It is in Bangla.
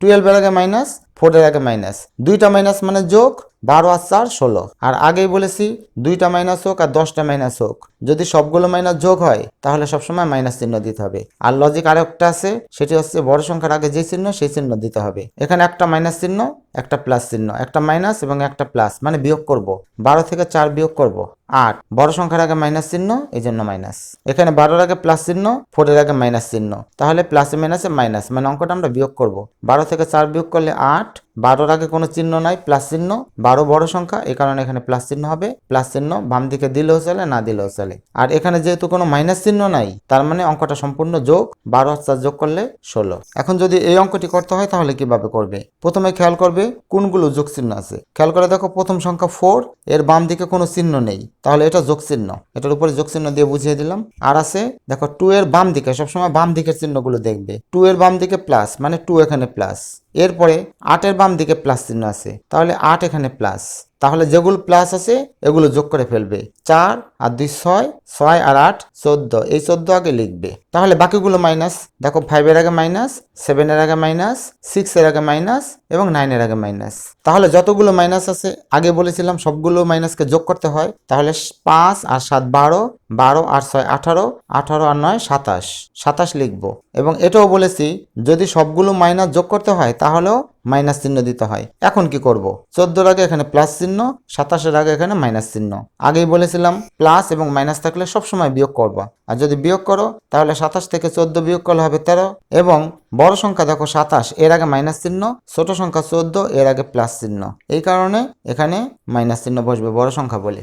12 এর আগে মাইনাস, 4 এর আগে মাইনাস, দুইটা মাইনাস মানে যোগ, 12 আর 4 16। আর আগেই বলেছি দুইটা মাইনাস হোক আর 10টা মাইনাস হোক, যদি সবগুলো মাইনাস যোগ হয় তাহলে সবসময় মাইনাস চিহ্ন দিতে হবে। আর লজিক আরেকটা আছে, সেটি হচ্ছে বড় সংখ্যার আগে যে চিহ্ন সেই চিহ্ন দিতে হবে। এখানে একটা মাইনাস চিহ্ন, একটা প্লাস চিহ্ন, একটা মাইনাস এবং একটা প্লাস, মানে বিয়োগ করব। 12 থেকে 4 বিয়োগ করব 8, বড় সংখ্যার আগে মাইনাস চিহ্ন, এই জন্য মাইনাস। এখানে 12 এর আগে প্লাস চিহ্ন, 4 এর আগে মাইনাস চিহ্ন, তাহলে প্লাসে মাইনাসে মাইনাস, মানে অঙ্কটা আমরা বিয়োগ করব। 12 থেকে 4 বিয়োগ করলে 8, 12 আগে কোনো চিহ্ন নাই, প্লাস চিহ্ন, 12 বড় সংখ্যা, এই কারণে এখানে প্লাস চিহ্ন হবে। প্লাস চিহ্ন বাম দিকে দিলেও চলে, না দিলেও চলে। আর এখানে যেহেতু কোনো মাইনাস চিহ্ন নাই, তার মানে অঙ্কটা সম্পূর্ণ যোগ, 12 আর 4 যোগ করলে 16। এখন যদি এই অঙ্কটি করতে হয় তাহলে কিভাবে করবে? প্রথমে খেয়াল করবে কোনগুলো যোগ চিহ্ন আছে। খেয়াল করে দেখো প্রথম সংখ্যা 4, এর বাম দিকে কোনো চিহ্ন নেই, তাহলে এটা যোগ চিহ্ন, এটার উপরে যোগ চিহ্ন দিয়ে বুঝিয়ে দিলাম। আর আছে দেখো 2 এর বাম দিকে, সবসময় বাম দিকের চিহ্নগুলো দেখবে। 2 এর বাম দিকে প্লাস, মানে 2 এখানে প্লাস। এরপরে 8 এর বাম দিকে প্লাস চিহ্ন আছে, তাহলে 8 এখানে প্লাস। তাহলে যেগুলো প্লাস আছে এগুলো যোগ করে ফেলবে। 4 আর 2 6, 6 আর 8 14, এই 14 আগে লিখবে। তাহলে বাকিগুলো মাইনাস, দেখো 5 এর আগে মাইনাস, 7 এর আগে মাইনাস, 6 এর আগে মাইনাস এবং 9 এর আগে মাইনাস। তাহলে যতগুলো মাইনাস আছে আগে বলেছিলাম সবগুলো মাইনাসকে যোগ করতে হয়। তাহলে 5 আর 7 12, 12 আর 6 18, 18 আর 9 27, 27 লিখবো। এবং এটাও বলেছি যদি সবগুলো মাইনাস যোগ করতে হয় তাহলেও মাইনাস চিহ্ন দিতে হয়। এখন কি করব? 14 এর আগে এখানে প্লাস চিহ্ন, 27 এর আগে এখানে মাইনাস চিহ্ন। আগেই বলেছিলাম প্লাস এবং মাইনাস থাকলে সবসময় বিয়োগ করবা। আর যদি বিয়োগ করো তাহলে 27 থেকে 14 বিয়োগ করলে হবে 13। এবং বড় সংখ্যা দেখো 27, এর আগে মাইনাস চিহ্ন, ছোট সংখ্যা 14, এর আগে প্লাস চিহ্ন, এই কারণে এখানে মাইনাস চিহ্ন বসবে বড় সংখ্যা বলে।